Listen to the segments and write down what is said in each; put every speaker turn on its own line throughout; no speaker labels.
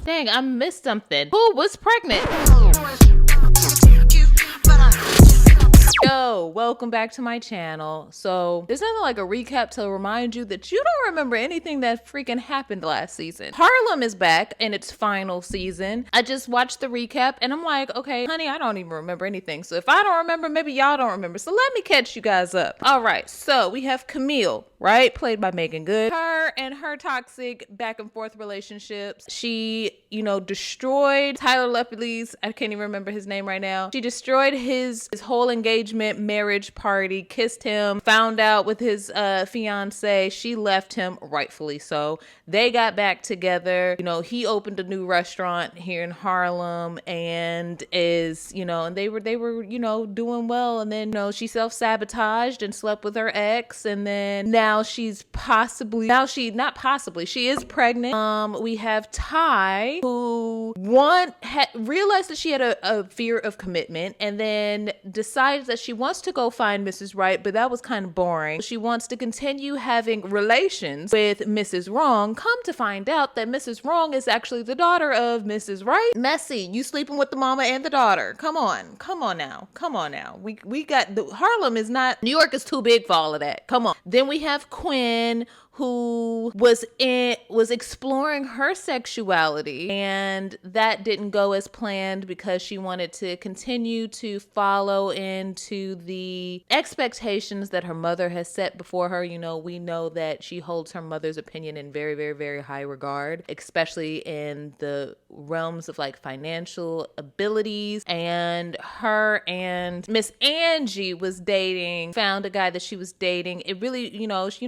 Dang, I missed something. Who was pregnant? Yo, welcome back to my channel. So there's nothing like a recap to remind you that you don't remember anything that freaking happened last season. Harlem is back in its final season. I just watched the recap and I'm like, okay, honey, I don't even remember anything. So if I don't remember, maybe y'all don't remember. So let me catch you guys up. All right, so we have Camille, right? Played by Megangood. Her and her toxic back and forth relationships. She, destroyed tylerlepley's, I can't even remember his name right now. She destroyed his whole engagement marriage party, kissed him, found out with his fiance. She left him, rightfully so. They got back together. He opened a new restaurant here in Harlem and is, and they were, doing well. And then, she self-sabotaged and slept with her ex. And then now she is pregnant. We have Ty, who realized that she had a fear of commitment and then decides that she wants to go find Mrs. Right, but that was kind of boring. She wants to continue having relations with Mrs. Wrong. Come to find out that Mrs. Wrong is actually the daughter of Mrs. Right. Messy, you sleeping with the mama and the daughter. Come on now. We got Harlem is not, New York is too big for all of that. Come on. Then we have Quinn, who was exploring her sexuality, and that didn't go as planned because she wanted to continue to follow into the expectations that her mother has set before her. We know that she holds her mother's opinion in very, very, very high regard, especially in the realms of like financial abilities. And her and Miss Angie found a guy that she was dating. It really,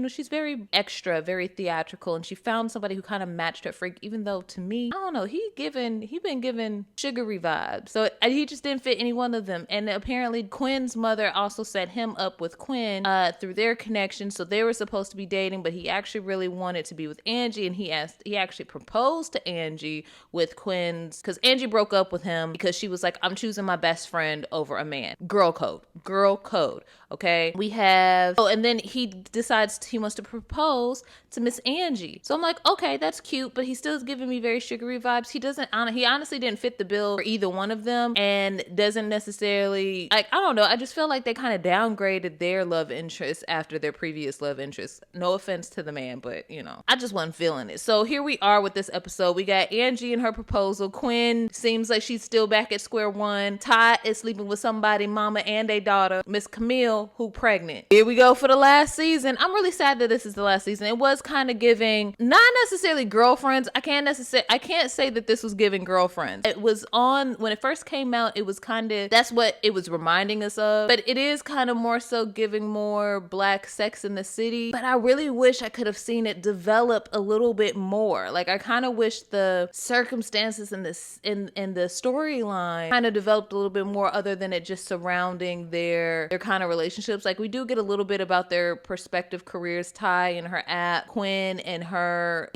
she's very extra, very theatrical, and she found somebody who kind of matched her freak, even though to me, I don't know, he been given sugary vibes. So he just didn't fit any one of them. And apparently Quinn's mother also set him up with Quinn through their connection. So they were supposed to be dating, but he actually really wanted to be with Angie, and he actually proposed to Angie with Quinn's, because Angie broke up with him because she was like, I'm choosing my best friend over a man. Girl code. Okay. We have, and then he decides he wants to propose to Miss Angie. So I'm like, okay, that's cute, but he still is giving me very sugary vibes. He honestly didn't fit the bill for either one of them, and doesn't necessarily, I don't know. I just feel like they kind of downgraded their love interest after their previous love interest. No offense to the man, but I just wasn't feeling it. So here we are with this episode. We got Angie and her proposal. Quinn seems like she's still back at square one. Ty is sleeping with somebody, mama and a daughter. Miss Camille, who pregnant. Here we go for the last season. I'm really sad that this is the last season. It was kind of giving, not necessarily girlfriends. I can't say that this was giving girlfriends. It was on, when it first came out, it was kind of, that's what it was reminding us of. But it is kind of more so giving more Black Sex in the City. But I really wish I could have seen it develop a little bit more. Like, I kind of wish the circumstances in the storyline kind of developed a little bit more, other than it just surrounding their kind of relationships. Like, we do get a little bit about their prospective careers. Ty and her app, Quinn and her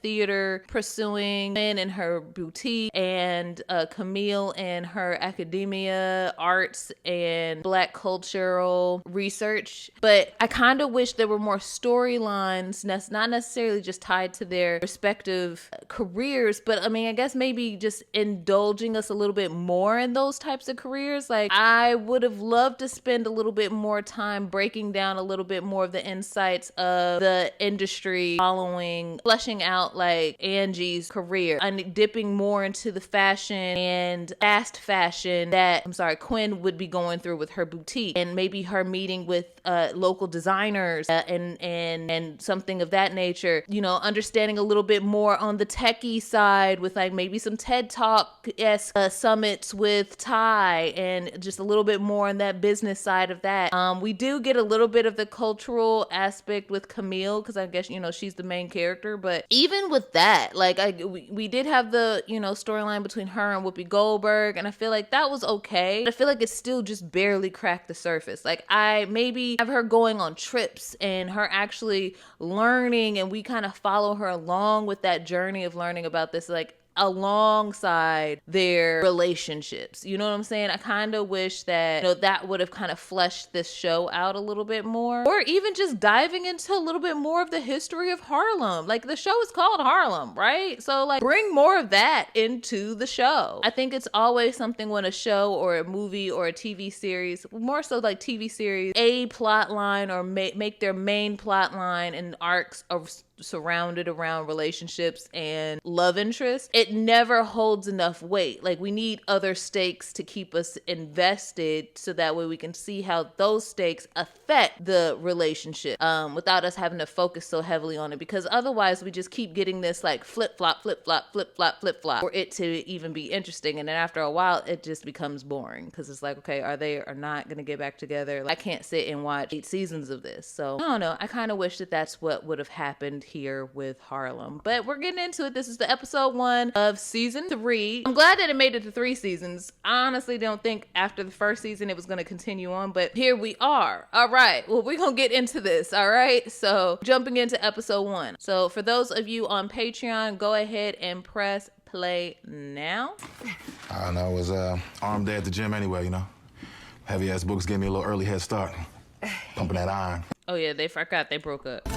theater pursuing, Quinn and her boutique, and Camille and her academia, arts, and Black cultural research. But I kind of wish there were more storylines that's not necessarily just tied to their respective careers, but I guess maybe just indulging us a little bit more in those types of careers. Like, I would have loved to spend a little bit more time breaking down a little bit more of the insights of the industry, fleshing out like Angie's career, and dipping more into the fashion and fast fashion that Quinn would be going through with her boutique, and maybe her meeting with local designers and something of that nature. Understanding a little bit more on the techie side with like maybe some TED Talk-esque summits with Ty, and just a little bit more on that business side of that. We do get a little bit of the cultural aspect with Camille, because I guess she's the main character. But even with that, like, we did have the storyline between her and Whoopi Goldberg, and I feel like that was okay. But I feel like it still just barely cracked the surface. Like, I maybe have her going on trips and her actually learning, and we kind of follow her along with that journey of learning about this. Like, alongside their relationships. You know what I'm saying? I kind of wish that, that would have kind of fleshed this show out a little bit more, or even just diving into a little bit more of the history of Harlem. Like, the show is called Harlem, right? So like, bring more of that into the show. I think it's always something when a show or a movie or a TV series, more so like TV series, a plot line or make their main plot line and arcs of surrounded around relationships and love interests, it never holds enough weight. Like, we need other stakes to keep us invested, so that way we can see how those stakes affect the relationship, without us having to focus so heavily on it, because otherwise we just keep getting this like flip-flop for it to even be interesting. And then after a while it just becomes boring, because it's like, okay, are they or not gonna get back together? Like, I can't sit and watch 8 seasons of this. So I don't know, I kind of wish that that's what would have happened here with Harlem, but we're getting into it. This is the episode 1 of season 3. I'm glad that it made it to 3 seasons. I honestly don't think after the first season it was going to continue on, but here we are. All right, well, we're gonna get into this. All right, so jumping into episode 1. So for those of you on Patreon, go ahead and press play now.
I don't know, it was arm day at the gym anyway, heavy ass books gave me a little early head start, pumping that iron.
Oh yeah, they forgot they broke up.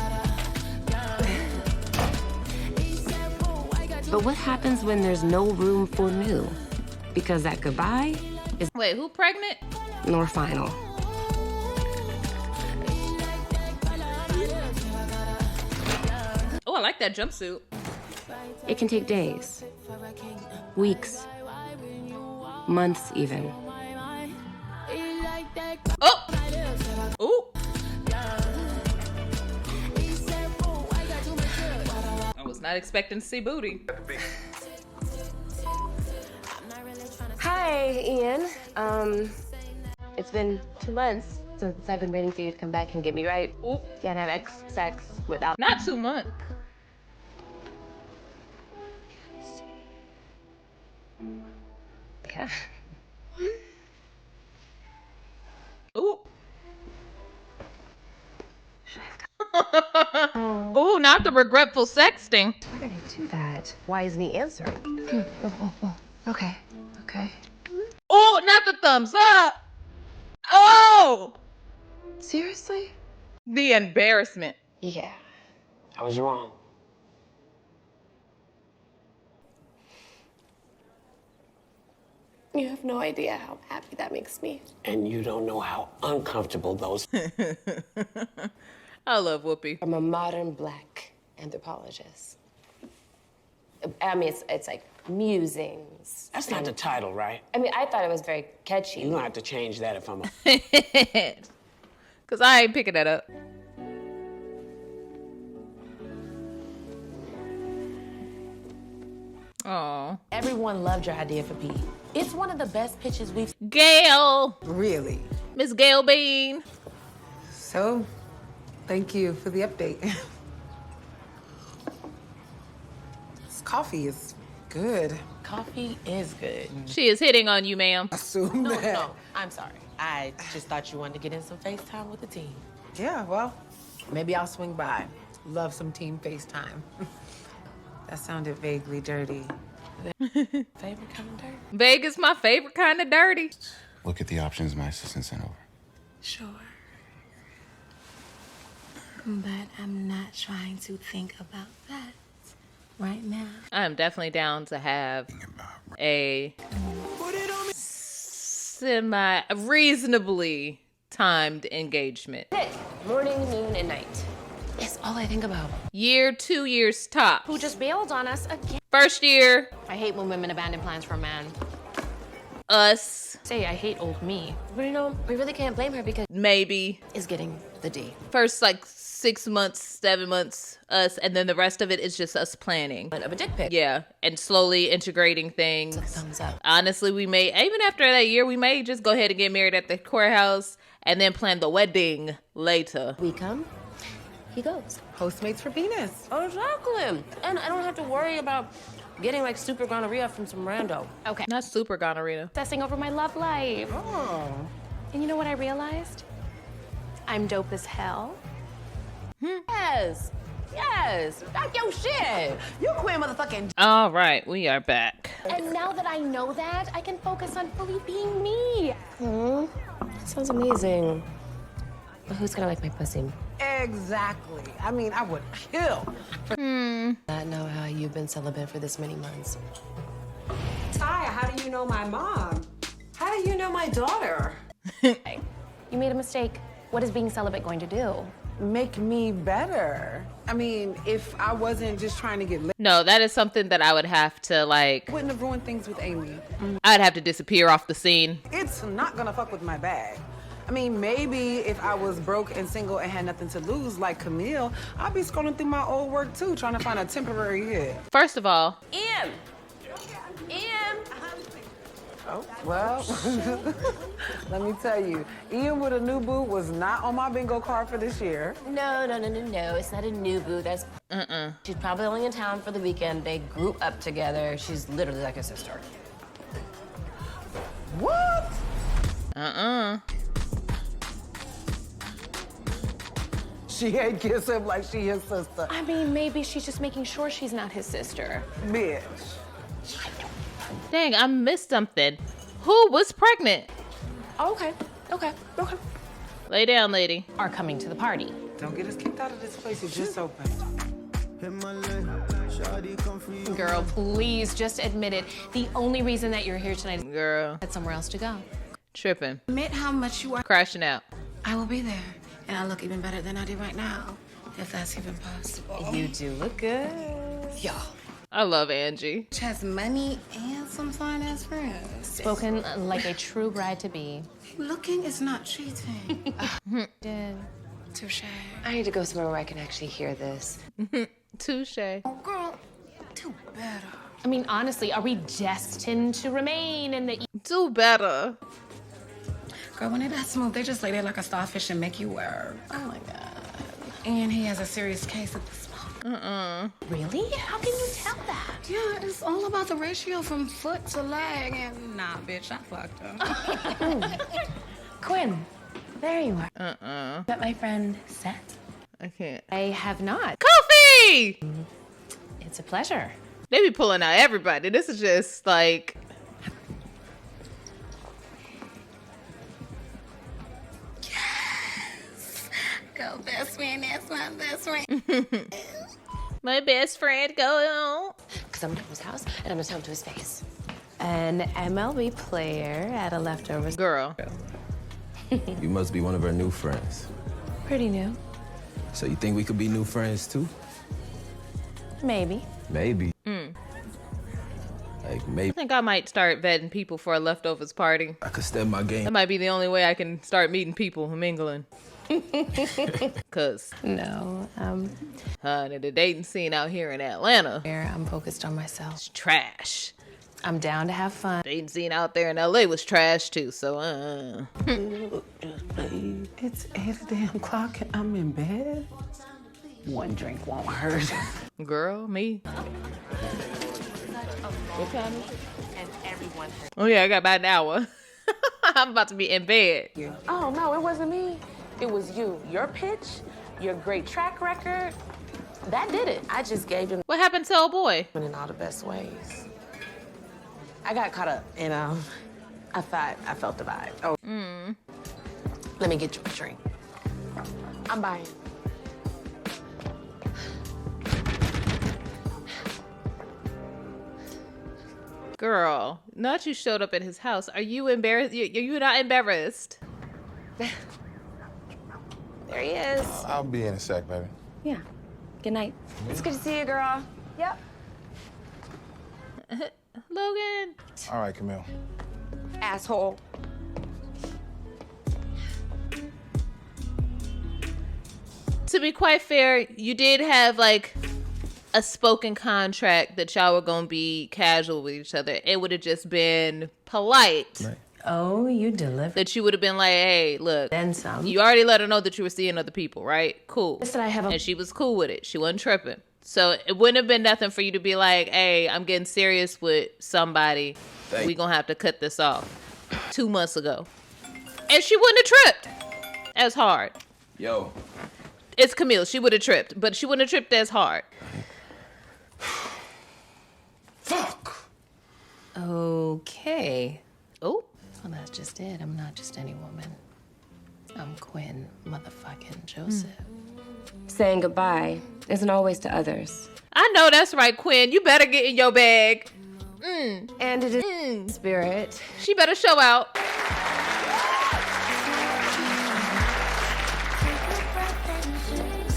But what happens when there's no room for new? Because that goodbye is...
Wait, who pregnant?
Nor final.
Oh, I like that jumpsuit.
It can take days, weeks, months even.
Oh! Ooh! I was not expecting to see booty.
Hi, Ian. It's been 2 months since I've been waiting for you to come back and get me right.
Ooh.
Can't have sex without...
Not 2 months.
Yeah.
Ooh. Ooh, not the regretful sexting.
Why did I do that? Why isn't he answering? Okay.
Oh, not the thumbs up. Oh!
Seriously?
The embarrassment.
Yeah.
I was wrong.
You have no idea how happy that makes me.
And you don't know how uncomfortable those...
I love Whoopi.
I'm a modern Black anthropologist. I mean, it's like musings.
That's not the title, right?
I mean, I thought it was very catchy.
You don't have to change that if I'm a...
Because I ain't picking that up. Oh.
Everyone loved your idea for P. It's one of the best pitches we've...
Gail.
Really?
Miss Gail Bean.
So, thank you for the update. This coffee is good.
Coffee is good.
She is hitting on you, ma'am.
Assume that.
No, I'm sorry. I just thought you wanted to get in some FaceTime with the team.
Yeah, well, maybe I'll swing by. Love some team FaceTime. That sounded vaguely dirty.
Favorite kind of dirty?
Vegas, my favorite kind of dirty.
Look at the options my assistant sent over.
Sure. But I'm not trying to think about that right now.
I am definitely down to have a reasonably timed engagement.
Morning, noon, and night. It's all I think about.
Year, 2 years top.
Who just bailed on us again?
First year,
I hate when women abandon plans for a man.
us,
Say, I hate old me. But we really can't blame her because
maybe.
is getting the D.
First, like 6 months, 7 months, us, and then the rest of it is just us planning.
Of a dick pic.
Yeah, and slowly integrating things.
Thumbs up.
Honestly, we may, even after that year, we may just go ahead and get married at the courthouse and then plan the wedding later.
We come, he goes.
Postmates for Venus.
Oh, exactly. And I don't have to worry about getting like super gonorrhea from some rando. Okay.
Not super gonorrhea.
Obsessing over my love life.
Oh.
And you know what I realized? I'm dope as hell. Yes. Yes, back your shit.
You quit motherfucking.
All right, we are back.
And now that I know that, I can focus on fully being me. That sounds amazing. But who's gonna like my pussy?
Exactly. I mean, I would kill.
Not know how you've been celibate for this many months.
Ty, how do you know my mom? How do you know my daughter?
Hey, you made a mistake. What is being celibate going to do?
Make me better. I mean, if I wasn't just trying to get lit,
No, that is something that I would have to like.
wouldn't have ruined things with Amy.
I'd have to disappear off the scene.
It's not gonna fuck with my bag. I mean, maybe if I was broke and single and had nothing to lose, like Camille, I'd be scrolling through my old work too, trying to find a temporary hit.
First of all,
Em!
Oh, well, let me tell you, Ian with a new boo was not on my bingo card for this year.
No. It's not a new boo. That's She's probably only in town for the weekend. They grew up together. She's literally like a sister.
What? She ain't kiss him like she his sister.
I mean, maybe she's just making sure she's not his sister.
Bitch.
dang, I missed something. Who was pregnant?
Okay.
Lay down, lady.
Are coming to the party.
Don't get us kicked out of this place. It just opened.
Girl, please just admit it. The only reason that you're here tonight is
Girl,
had somewhere else to go.
tripping,
Admit how much you are.
crashing out.
I will be there. And I look even better than I do right now, if that's even possible.
You do look good.
Yo.
I love Angie.
She has money and some fine ass friends.
Spoken like a true bride to be.
Looking is not cheating.
Did.
Touche.
I need to go somewhere where I can actually hear this.
Touche.
Oh, girl, do better.
I mean, honestly, are we destined to remain in the
Do better.
Girl, when they're that smooth, they just lay there like a starfish and make you work.
Oh my god.
And he has a serious case of the smoke.
Really? How can you tell that?
Yeah, it's all about the ratio from foot to leg. And nah, bitch, I fucked her.
Quinn, there you are. Met my friend Seth.
I can't.
I have not.
Kofi!
It's a pleasure.
They be pulling out everybody. This is just like...
Go, best friend, that's my best friend.
My best friend go.
Because I'm at his house and I'm gonna tell him to his face. An MLB player at a leftovers.
Girl.
You must be one of her new friends.
Pretty new.
So you think we could be new friends too?
Maybe.
Maybe. Like
I
maybe
think I might start vetting people for a leftovers party.
I could step my game.
That might be the only way I can start meeting people and mingling. Cause
No.
the dating scene out here in Atlanta
Here I'm focused on myself.
is trash.
I'm down to have fun.
Dating scene out there in LA was trash too, so
It's 8 damn o'clock and I'm in bed. One drink won't hurt.
girl, me.
What time is it? And everyone.
Oh yeah, I got about an hour. I'm about to be in bed.
Oh, no, it wasn't me. It was you. Your pitch, your great track record, that did it. I just gave him
What happened to old boy?
in all the best ways. I got caught up and I felt the vibe. Oh. Let me get you a drink. I'm buying.
Girl, not you showed up at his house. Are you embarrassed? You're not embarrassed.
There he is.
I'll be in a sec, baby.
Yeah. Good night.
It's good to see you, girl. Yep.
Logan.
All right, Camille.
Asshole.
To be quite fair, you did have like a spoken contract that y'all were gonna be casual with each other. It would have just been polite.
Right.
Oh, you delivered.
That you would have been like, hey, look,
Then some.
you already let her know that you were seeing other people, right? Cool.
Listen, I have a-
And she was cool with it. She wasn't tripping. So it wouldn't have been nothing for you to be like, hey, I'm getting serious with somebody. We gonna have to cut this off 2 months ago. And she wouldn't have tripped as hard.
Yo,
It's Camille. She would have tripped, but she wouldn't have tripped as hard.
Fuck.
Okay.
Oh.
Well, that's just it. I'm not just any woman. I'm Quinn motherfucking Joseph. Saying goodbye isn't always to others.
I know that's right, Quinn. You better get in your bag.
And it is spirit.
She better show out.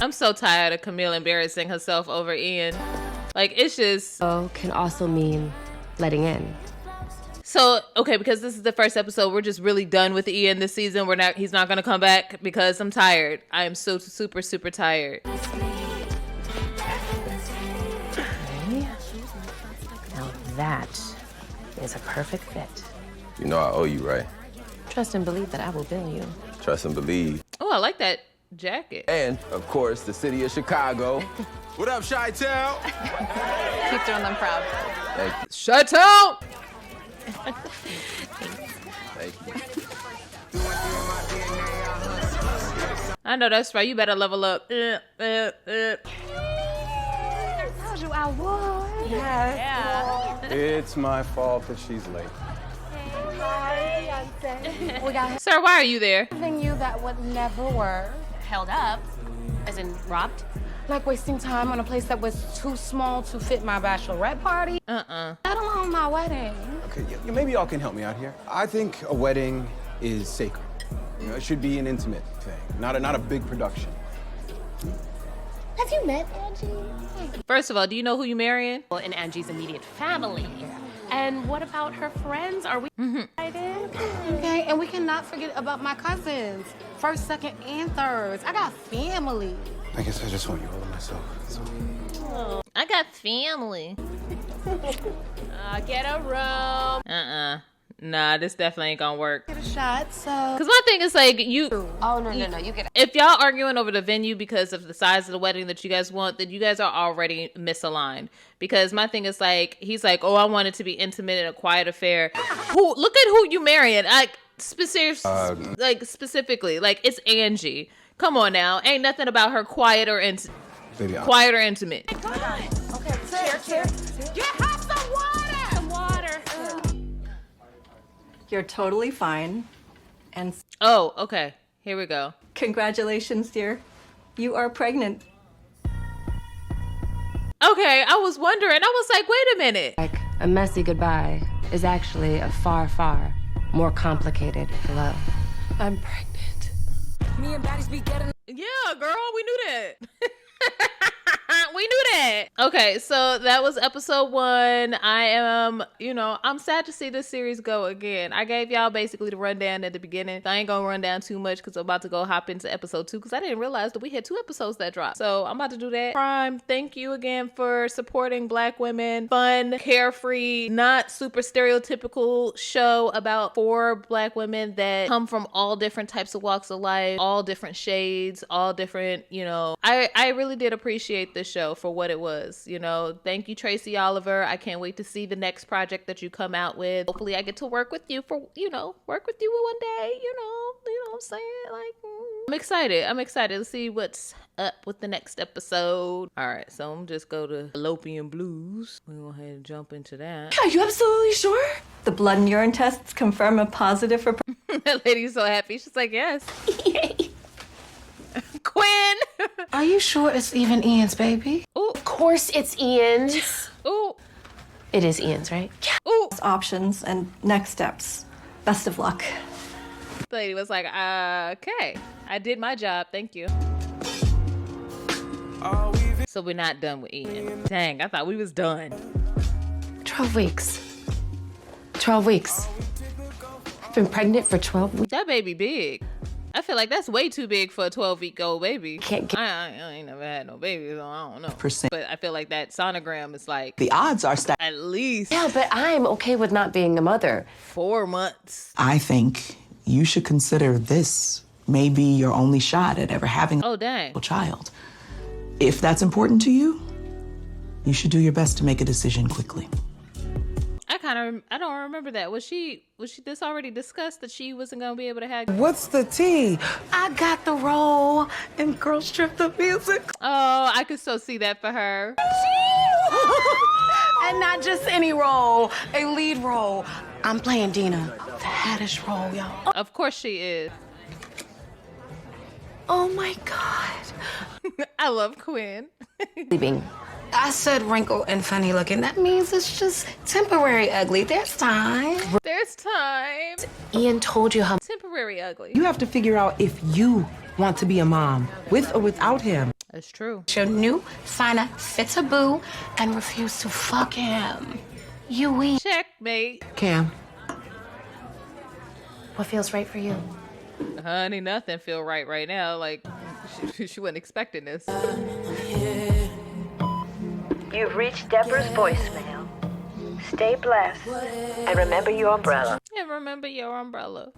I'm so tired of Camille embarrassing herself over Ian. Like, it's just...
Oh, can also mean letting in.
So, okay, because this is the first episode, we're just really done with Ian this season. He's not going to come back because I'm tired. I am so super, super tired.
Now that is a perfect fit.
You know I owe you, right?
Trust and believe that I will bill you.
Trust and believe.
Oh, I like that jacket.
And, of course, the city of Chicago.
What up, Chi-Town?
Keep throwing them proud.
Thank you.
Shut up!
Thank you.
I know that's right. You better level up.
I told you I would.
Yeah.
It's my fault that she's late.
We got
Sir, why are you there?
something you that would never work.
Held up, as in robbed.
Like wasting time on a place that was too small to fit my bachelorette party. Let alone my wedding.
Okay, maybe y'all can help me out here. I think a wedding is sacred. You know, it should be an intimate thing, not a big production.
Have you met Angie?
First of all, do you know who you marrying?
In Angie's immediate family. And what about her friends? Are we excited?
Okay, and we cannot forget about my cousins. First, second, and thirds. I got family.
I guess I just want you all to myself. That's all.
I got family. Get a room. Nah, this definitely ain't gonna work.
Get a shot, so.
Cause my thing is like
Oh, no, you get it.
if y'all arguing over the venue because of the size of the wedding that you guys want, then you guys are already misaligned. Because my thing is like, he's like, oh, I want it to be intimate and a quiet affair. Look at who you marrying. Like specifically, like it's Angie. Come on now, ain't nothing about her quiet or intimate.
Okay, cheers. Get her some water.
Some water.
You're totally fine. And
Oh, okay. Here we go.
congratulations, dear. You are pregnant.
Okay, I was wondering. I was like, wait a minute.
Like a messy goodbye is actually a far, far more complicated hello. I'm pregnant.
Me and baddies be getting.
Yeah, girl, we knew that. We knew that. Okay, so that was episode 1. I am, I'm sad to see this series go again. I gave y'all basically the rundown at the beginning. I ain't gonna run down too much because I'm about to go hop into episode 2 because I didn't realize that we had 2 episodes that dropped. So I'm about to do that. Prime, thank you again for supporting Black women. Fun, carefree, not super stereotypical show about 4 Black women that come from all different types of walks of life, all different shades, all different, I really did appreciate this show for what it was. Thank you, Tracy Oliver. I can't wait to see the next project that you come out with. Hopefully I get to work with you for, work with you one day, you know what I'm saying? Like, I'm excited to see what's up with the next episode. All right, so I'm just go to Fallopian Blues. We'll go ahead and jump into that.
Are you absolutely sure? The blood and urine tests confirm a positive for...
That lady's so happy. She's like, yes. Yay. Quinn!
Are you sure it's even Ian's baby?
Ooh.
Of course it's Ian's.
Ooh.
It is Ian's, right?
Yeah.
Ooh.
Options and next steps. Best of luck.
The lady was like, okay. I did my job. Thank you. So we're not done with Ian. Dang, I thought we was done.
12 weeks. 12 weeks. I've been pregnant for 12 weeks.
That baby big. I feel like that's way too big for a 12-week-old baby. I ain't never had no baby, so I don't know. But I feel like that sonogram is like...
The odds are
at least...
Yeah, but I'm okay with not being a mother.
4 months.
I think you should consider this maybe your only shot at ever having a child. If that's important to you, you should do your best to make a decision quickly.
I I don't remember that. Was she this already discussed that she wasn't gonna be able to have?
What's the tea?
I got the role in Girls Trip the Music.
Oh, I could so see that for her.
And not just any role, a lead role. I'm playing Dina, the hottest role, y'all.
Of course she is.
Oh my God.
I love Quinn.
I said wrinkle and funny looking. That means it's just temporary ugly. There's time.
There's time.
Ian told you how
Temporary ugly.
You have to figure out if you want to be a mom, with or without him.
That's true.
your new signer fits a boo and refuse to fuck him. Yoooo.
Checkmate.
Cam.
What feels right for you?
Honey, nothing feel right now. Like, she wasn't expecting this.
You've reached Deborah's voicemail. Stay blessed and remember your umbrella.
And remember your umbrella.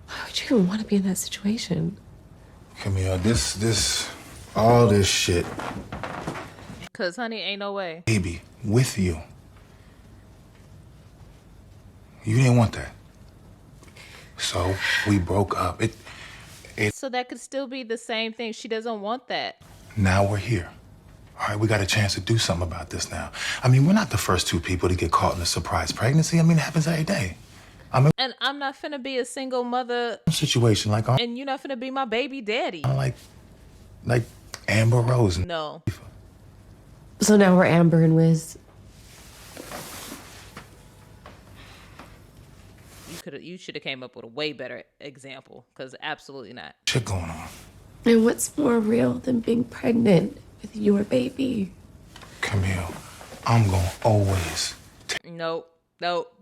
Why would you even want to be in that situation?
Camille, all this shit.
Cause honey, ain't no way.
Baby, with you. You didn't want that. So we broke up.
So that could still be the same thing. She doesn't want that.
Now we're here. All right, we got a chance to do something about this now. I mean, we're not the first two people to get caught in a surprise pregnancy. I mean, it happens every day.
And I'm not finna be a single mother
Situation like
and you're not finna be my baby daddy.
like Amber Rose.
No.
So now we're Amber and Wiz.
You should have came up with a way better example, because absolutely not.
Shit going on.
And what's more real than being pregnant with your baby?
Camille, I'm gonna always
Nope.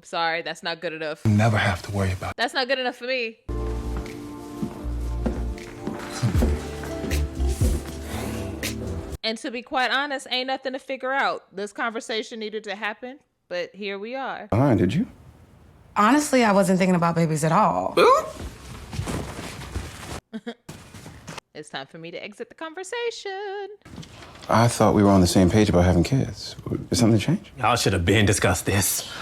Sorry, that's not good enough.
never have to worry about.
That's not good enough for me. And to be quite honest, ain't nothing to figure out. This conversation needed to happen, but here we are.
Did you?
Honestly, I wasn't thinking about babies at all.
It's time for me to exit the conversation.
I thought we were on the same page about having kids. Did something change?
Y'all should have been discussed this.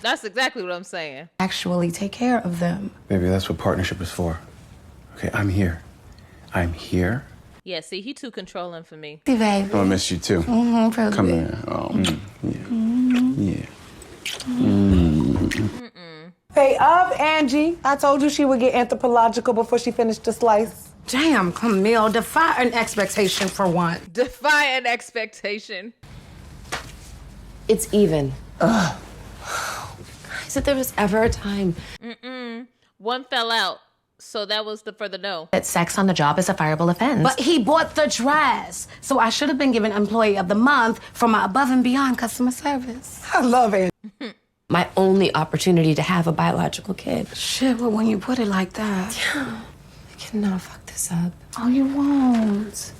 That's exactly what I'm saying.
Actually take care of them.
Baby, that's what partnership is for. Okay, I'm here. I'm here.
Yeah, see, he too controlling for me.
See, baby.
Oh, I miss you too.
Probably.
Come here. Oh, yeah.
Hey, up, Angie. I told you she would get anthropological before she finished the slice.
Damn, Camille, defy an expectation for one.
Defy an expectation.
It's even. Ugh. Said there was ever a time.
One fell out, so that was for the no.
That sex on the job is a fireable offense.
But he bought the dress. So I should have been given Employee of the Month for my above and beyond customer service.
I love it.
My only opportunity to have a biological kid.
Shit, well, when you put it like that.
I cannot fuck this up.
Oh, you won't.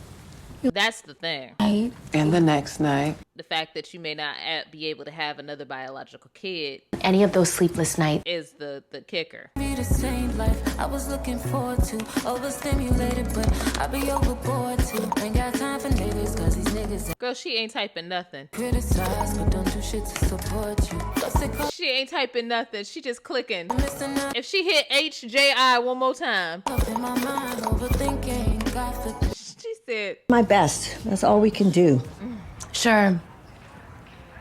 That's the thing.
Right?
And the next night.
The fact that you may not be able to have another biological kid
Any of those sleepless nights.
is the kicker.
Be the same life I was looking forward to. Overstimulated, but I be overboard too. Ain't got time for niggas, cause these niggas
Girl, she ain't typing nothing.
criticize, but don't do shit to support you.
She ain't typing nothing. She just clicking. If she hit HJI one more time.
Up in my mind, overthinking, God forbid.
She said,
My best. That's all we can do.
Sure.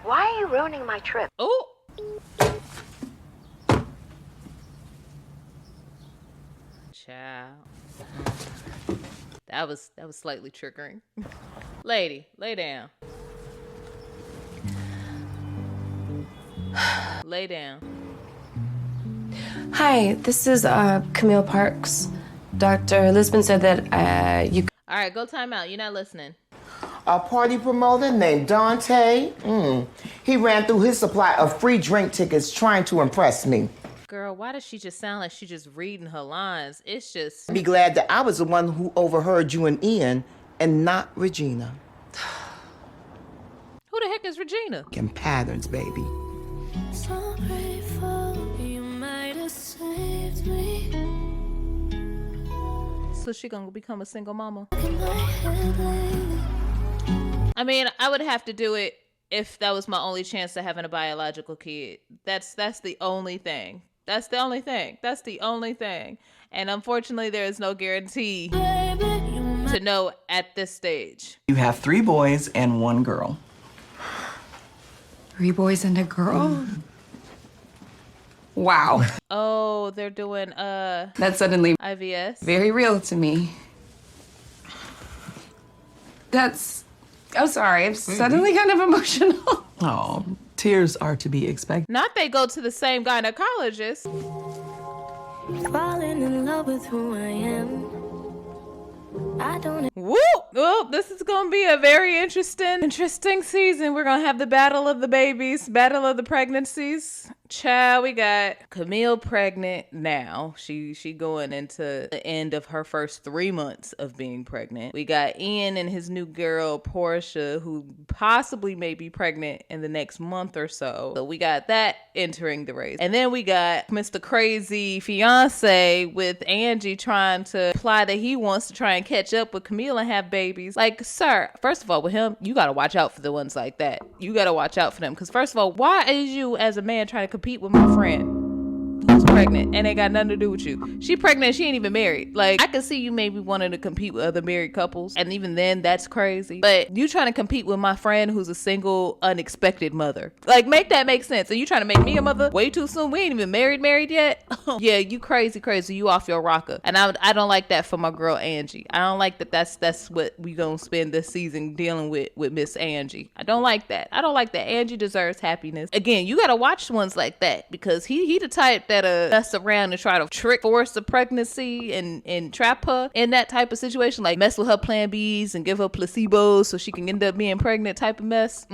Why are you ruining my trip?
oh. Child. That was slightly triggering. Lady, lay down. Lay down.
Hi, this is Camille Parks. Dr. Lisbon said that you.
All right, go time out. You're not listening.
A party promoter named Dante. He ran through his supply of free drink tickets trying to impress me.
Girl, why does she just sound like she's just reading her lines? It's just...
Be glad that I was the one who overheard you and Ian and not Regina.
Who the heck is Regina?
And patterns, baby.
So grateful you might have saved me.
So she gonna become a single mama? I mean, I would have to do it if that was my only chance to having a biological kid. That's the only thing. That's the only thing. That's the only thing. And unfortunately, there is no guarantee to know at this stage.
You have 3 boys and 1 girl.
3 boys and a girl? Wow.
Oh, they're doing
That's suddenly
IVS.
very real to me. I'm sorry, I'm suddenly kind of emotional.
Oh, tears are to be expected.
Not they go to the same gynecologist.
Falling in love with who I am. I don't.
Woo! Well, this is gonna be a very interesting season. We're gonna have the battle of the babies, battle of the pregnancies. Child, we got Camille pregnant now. She going into the end of her first 3 months of being pregnant. We got Ian and his new girl Portia, who possibly may be pregnant in the next month or so. So we got that entering the race. And then we got Mr. Crazy Fiance with Angie trying to imply that he wants to try and catch up with Camille and have babies. Like, sir, first of all, with him, you gotta watch out for the ones like that. You gotta watch out for them. Because first of all, why is you as a man trying to compete with my friend who's pregnant and ain't got nothing to do with you? She pregnant, she ain't even married. Like, I could see you maybe wanting to compete with other married couples, and even then that's crazy. But you trying to compete with my friend who's a single unexpected mother. Like, make that make sense. Are you trying to make me a mother way too soon? We ain't even married yet. Yeah, you crazy. You off your rocker. And I don't like that for my girl Angie. I don't like that that's what we gonna spend this season dealing with Miss Angie. I don't like that. I don't like that. Angie deserves happiness. Again, you gotta watch ones like that, because he the type that mess around and try to force a pregnancy and trap her in that type of situation, like mess with her plan Bs and give her placebos so she can end up being pregnant type of mess.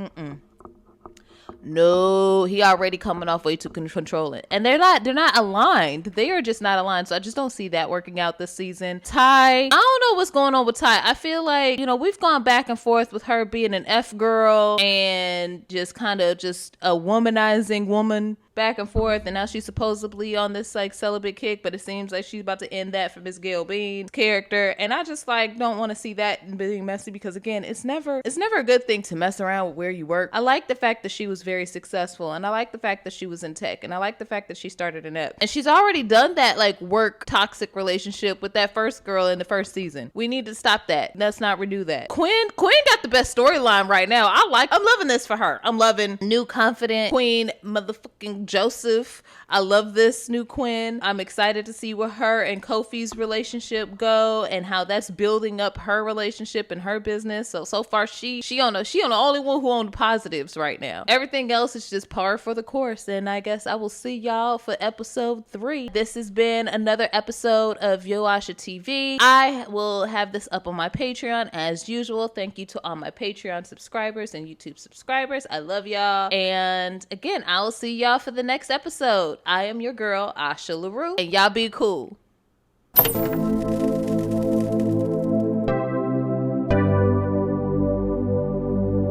No, he already coming off way too controlling, and they're not aligned. They are just not aligned. So I just don't see that working out this season. Ty, I don't know what's going on with Ty. I feel like, we've gone back and forth with her being an F girl and just kind of just a womanizing woman, back and forth, and now she's supposedly on this like celibate kick, but it seems like she's about to end that for Miss Gail Bean's character, and I just like don't want to see that being messy, because again, it's never a good thing to mess around with where you work. I like the fact that she was very successful, and I like the fact that she was in tech, and I like the fact that she started an app, and she's already done that like work toxic relationship with that first girl in the first season. We need to stop that. Let's not redo that. Quinn got the best storyline right now. I'm loving this for her. I'm loving new confident Queen motherfucking Joseph. I love this new Quinn. I'm excited to see where her and Kofi's relationship go and how that's building up her relationship and her business. So far she on the only one who on the positives right now. Everything else is just par for the course, and I guess I will see y'all for episode 3. This has been another episode of Yoooo Asha TV. I will have this up on my Patreon as usual. Thank you to all my Patreon subscribers and YouTube subscribers. I love y'all, and again, I will see y'all for the next episode. I am your girl, Asha LaRue, and y'all be cool.